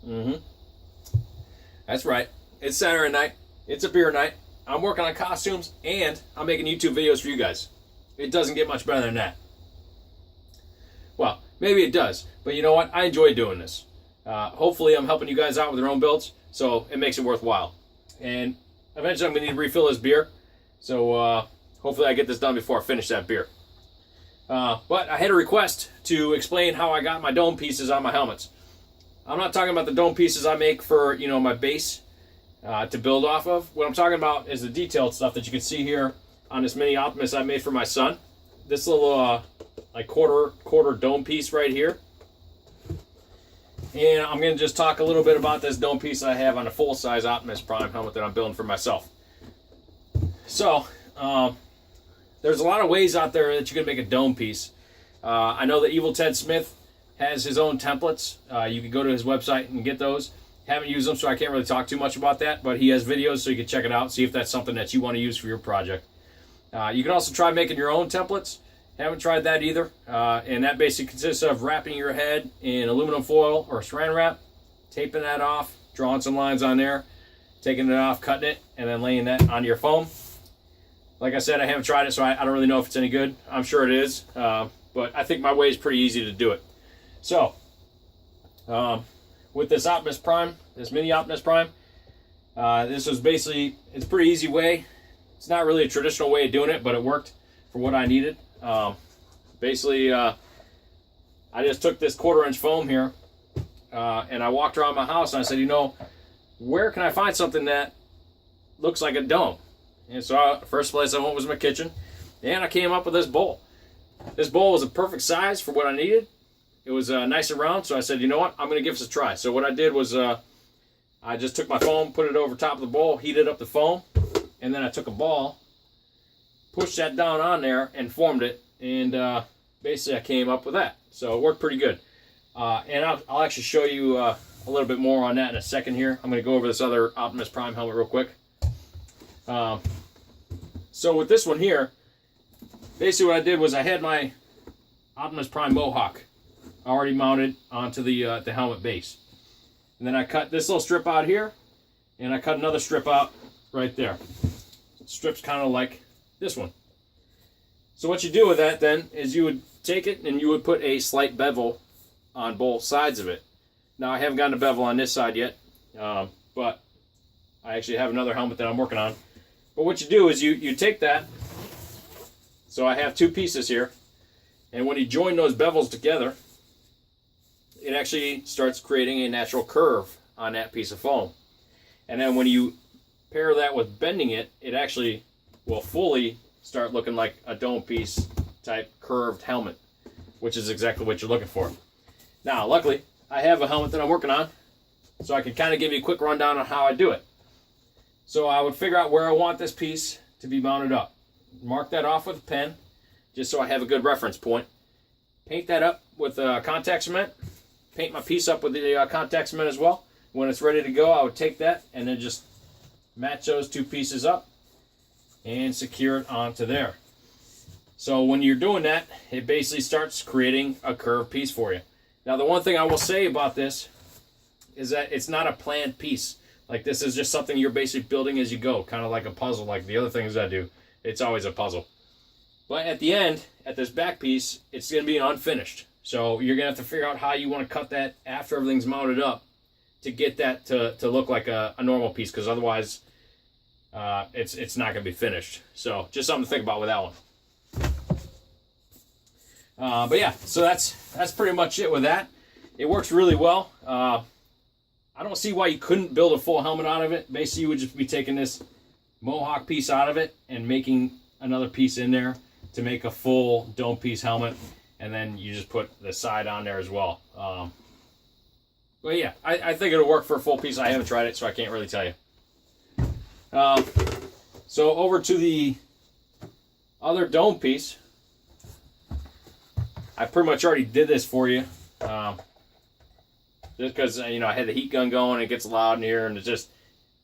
Mm-hmm. That's right. It's Saturday night. It's a beer night. I'm working on costumes, and I'm making YouTube videos for you guys. It doesn't get much better than that. Well, maybe it does, but you know what? I enjoy doing this. Hopefully, I'm helping you guys out with your own builds, so it makes it worthwhile. And eventually, I'm going to need to refill this beer, so hopefully I get this done before I finish that beer. But I had a request to explain how I got my dome pieces on my helmets. I'm not talking about the dome pieces I make for, you know, my base to build off of. What I'm talking about is the detailed stuff that you can see here on this mini Optimus I made for my son. This little like quarter dome piece right here. And I'm going to just talk a little bit about this dome piece I have on a full-size Optimus Prime helmet that I'm building for myself. So, there's a lot of ways out there that you can make a dome piece. I know that Evil Ted Smith has his own templates. You can go to his website and get those. Haven't used them, so I can't really talk too much about that, but he has videos, so you can check it out, see if that's something that you want to use for your project. You can also try making your own templates. Haven't tried that either. And that basically consists of wrapping your head in aluminum foil or saran wrap, taping that off, drawing some lines on there, taking it off, cutting it, and then laying that on your foam. Like I said, I haven't tried it, so I don't really know if it's any good. I'm sure it is, but I think my way is pretty easy to do it. So, with this Optimus Prime, this mini Optimus Prime, this was basically, it's a pretty easy way. It's not really a traditional way of doing it, but it worked for what I needed. Basically, I just took this 1/4-inch foam here, and I walked around my house and I said, you know, where can I find something that looks like a dome? And so the first place I went was my kitchen, and I came up with this bowl. This bowl was a perfect size for what I needed. It was nice and round, so I said, you know what, I'm going to give this a try. So what I did was I just took my foam, put it over top of the bowl, heated up the foam, and then I took a ball, pushed that down on there, and formed it, and basically I came up with that. So it worked pretty good. And I'll actually show you a little bit more on that in a second here. I'm going to go over this other Optimus Prime helmet real quick. So with this one here, basically what I did was I had my Optimus Prime Mohawk already mounted onto the helmet base. And then I cut this little strip out here, and I cut another strip out right there. Strips kind of like this one. So what you do with that then is you would take it and you would put a slight bevel on both sides of it. Now I haven't gotten a bevel on this side yet, but I actually have another helmet that I'm working on. But what you do is you take that, so I have two pieces here, and when you join those bevels together, it actually starts creating a natural curve on that piece of foam. And then when you pair that with bending it, it actually will fully start looking like a dome piece type curved helmet, which is exactly what you're looking for. Now, luckily, I have a helmet that I'm working on, so I can kind of give you a quick rundown on how I do it. So I would figure out where I want this piece to be mounted up. Mark that off with a pen, just so I have a good reference point. Paint that up with contact cement. Paint my piece up with the contact cement as well. When it's ready to go, I would take that and then just match those two pieces up and secure it onto there. So when you're doing that, it basically starts creating a curved piece for you. Now the one thing I will say about this is that it's not a planned piece. Like, this is just something you're basically building as you go, kind of like a puzzle, like the other things I do. It's always a puzzle. But at the end, at this back piece, it's going to be unfinished. So you're going to have to figure out how you want to cut that after everything's mounted up to get that to look like a normal piece, because otherwise it's not going to be finished. So just something to think about with that one. But yeah, so that's pretty much it with that. It works really well. I don't see why you couldn't build a full helmet out of it. Basically, you would just be taking this Mohawk piece out of it and making another piece in there to make a full dome piece helmet, and then you just put the side on there as well. But yeah, I think it'll work for a full piece. I haven't tried it, so I can't really tell you. So over to the other dome piece. I pretty much already did this for you. Just because, you know, I had the heat gun going, it gets loud in here, and it's just,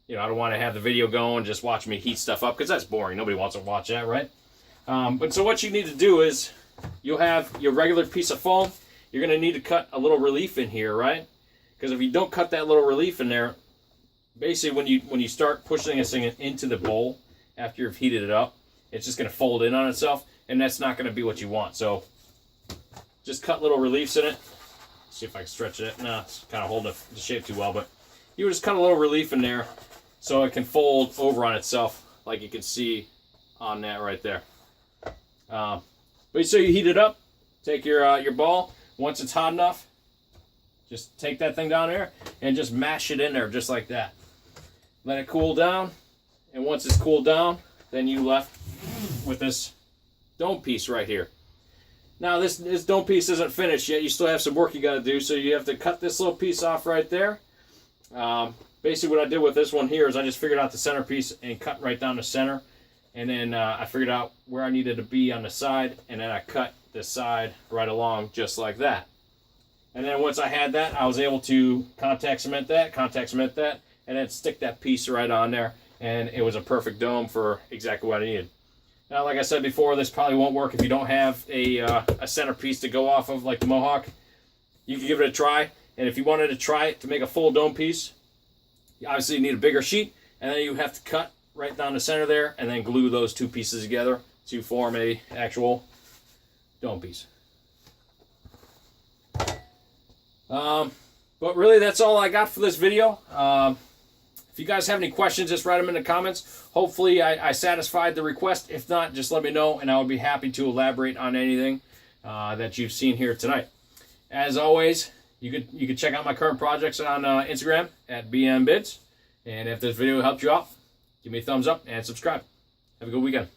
you know, I don't want to have the video going, just watch me heat stuff up, because that's boring. Nobody wants to watch that, right? But so what you need to do is, you'll have your regular piece of foam. You're going to need to cut a little relief in here, right? Because if you don't cut that little relief in there, basically when you start pushing this thing into the bowl after you've heated it up, it's just going to fold in on itself, and that's not going to be what you want. So just cut little reliefs in it. See if I can stretch it. No, it's kind of holding the shape too well, but you would just cut a little relief in there so it can fold over on itself, like you can see on that right there. But so you heat it up, take your ball. Once it's hot enough, just take that thing down there and just mash it in there just like that. Let it cool down, and once it's cooled down, then you left with this dome piece right here. Now this dome piece isn't finished yet. You still have some work you got to do, so you have to cut this little piece off right there. Basically what I did with this one here is I just figured out the centerpiece and cut right down the center, and then I figured out where I needed to be on the side, and then I cut the side right along just like that. And then once I had that, I was able to contact cement that, and then stick that piece right on there, and it was a perfect dome for exactly what I needed. Now, like I said before, this probably won't work if you don't have a centerpiece to go off of like the Mohawk. You can give it a try, and if you wanted to try it to make a full dome piece, you obviously need a bigger sheet, and then you have to cut right down the center there, and then glue those two pieces together to form a actual dome piece. But really, that's all I got for this video. If you guys have any questions, just write them in the comments. Hopefully, I satisfied the request. If not, just let me know, and I would be happy to elaborate on anything that you've seen here tonight. As always, you could check out my current projects on Instagram at BMBids. And if this video helped you out, give me a thumbs up and subscribe. Have a good weekend.